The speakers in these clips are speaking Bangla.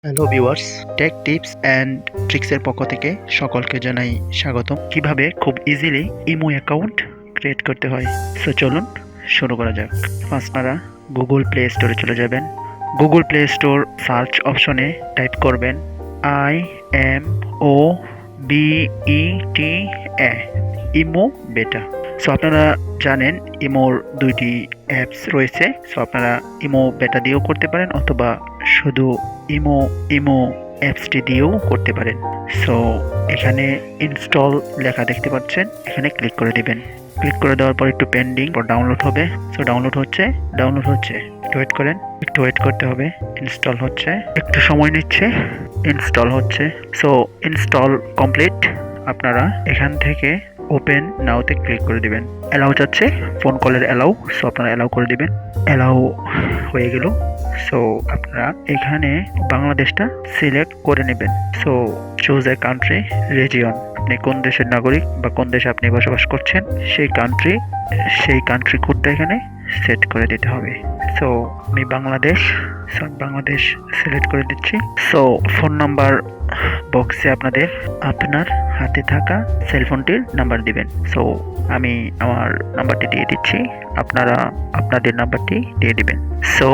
Hello viewers, tech tips and ট্রিক্সের পক্ষ থেকে সকলকে জানাই স্বাগতম। কিভাবে খুব ইজিলি ইমো অ্যাকাউন্ট ক্রিয়েট করতে হয়, সো চলুন শুরু করা যাক। আপনারা গুগল প্লে স্টোরে চলে যাবেন। গুগল প্লে স্টোর সার্চ অপশনে টাইপ করবেন IMO ইমো বেটা। সো আপনারা জানেন ইমোর দুইটি অ্যাপস রয়েছে। সো আপনারা ইমো বেটা দিয়েও করতে পারেন অথবা শুধু ইমো অ্যাপসটি দিয়েও করতে পারেন। সো এখানে ইনস্টল লেখা দেখতে পাচ্ছেন, এখানে ক্লিক করে দিবেন। ক্লিক করে দেওয়ার পর একটু পেন্ডিং পর ডাউনলোড হবে। সো ডাউনলোড হচ্ছে একটু ওয়েট করেন, একটু ওয়েট করতে হবে। ইনস্টল হচ্ছে, একটু সময় নিচ্ছে, ইনস্টল হচ্ছে। So install complete. আপনারা এখান থেকে ওপেন নাওতে ক্লিক করে দিবেন। অ্যালাউ যাচ্ছে, ফোন কলের অ্যালাউ। সো আপনারা অ্যালাউ করে দিবেন। অ্যালাউ হয়ে গেল। সো আপনারা এখানে বাংলাদেশটা সিলেক্ট করে নেবেন। So choose a country, region, আপনি কোন দেশের নাগরিক বা কোন দেশে আপনি বসবাস করছেন সেই কান্ট্রি কোডটা এখানে সেট করে দিতে হবে। সো আমি বাংলাদেশ সিলেক্ট করে দিচ্ছি। সো ফোন নাম্বার বক্সে আপনার হাতে থাকা সেলফোনটির নাম্বার দিবেন। সো আমি আমার নাম্বারটি দিয়ে দিচ্ছি, আপনারা আপনাদের নাম্বারটি দিয়ে দিবেন। সো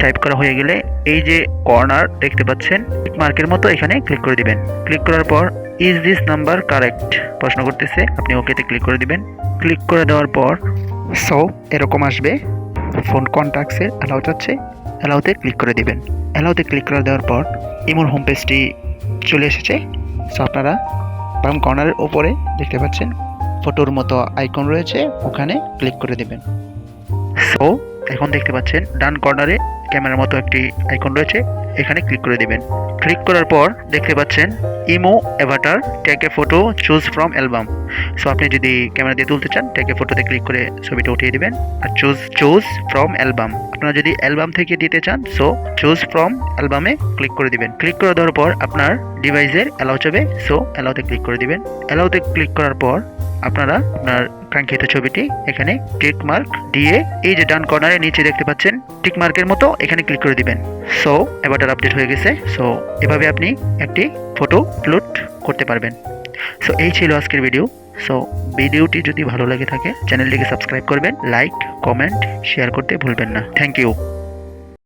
টাইপ করা হয়ে গেলে এই যে কর্নার দেখতে পাচ্ছেন টিক মার্কের মতো, এখানে ক্লিক করে দিবেন। ক্লিক করার পর ইজ দিস নাম্বার কারেক্ট প্রশ্ন করতেছে, আপনি ওকেতে ক্লিক করে দিবেন। ক্লিক করে দেওয়ার পর সো এরকম আসবে, ফোন কন্ট্যাক্টসে অ্যালাউ যাচ্ছে, অ্যালাউতে ক্লিক করে দিবেন। অ্যালাউতে ক্লিক করে দেওয়ার পর ইমোর হোম পেজটি চলে এসেছে। সো আপনারা বাম কর্নারের ওপরে দেখতে পাচ্ছেন ফটোর মতো আইকন রয়েছে, ওখানে ক্লিক করে দিবেন। সো এখন দেখতে পাচ্ছেন ডান কর্নারে ক্যামেরার মতো একটি আইকন রয়েছে, এখানে ক্লিক করে দিবেন। ক্লিক করার পর দেখতে পাচ্ছেন emo avatar, take a photo, choose from album. So আপনি যদি ক্যামেরা দিয়ে তুলতে চান টেক এ ফটোতে ক্লিক করে ছবিটা উঠিয়ে দিবেন। আর চুজ ফ্রম অ্যালবাম, আপনারা যদি অ্যালবাম থেকে দিতে চান সো চুজ ফ্রম অ্যালবামে ক্লিক করে দিবেন। ক্লিক করে দেওয়ার পর আপনার ডিভাইসের অ্যালাউ চাবে, সো অ্যালাউতে ক্লিক করে দিবেন। অ্যালাউতে ক্লিক করার পর আপনারা আপনার কাঙ্ক্ষিত ছবিটি এখানে টিক মার্ক দিয়ে এই যে ডান কর্নারে নিচে দেখতে পাচ্ছেন টিক মার্কের মতো, এখানে ক্লিক করে দিবেন। সো অ্যাভাটার আপডেট হয়ে গেছে। সো এভাবে আপনি একটি ফটো আপলোড করতে পারবেন। সো এই ছিল আজকের ভিডিও। সো ভিডিওটি যদি ভালো লাগে থাকে চ্যানেলটিকে সাবস্ক্রাইব করবেন, লাইক, কমেন্ট, শেয়ার করতে ভুলবেন না। Thank you.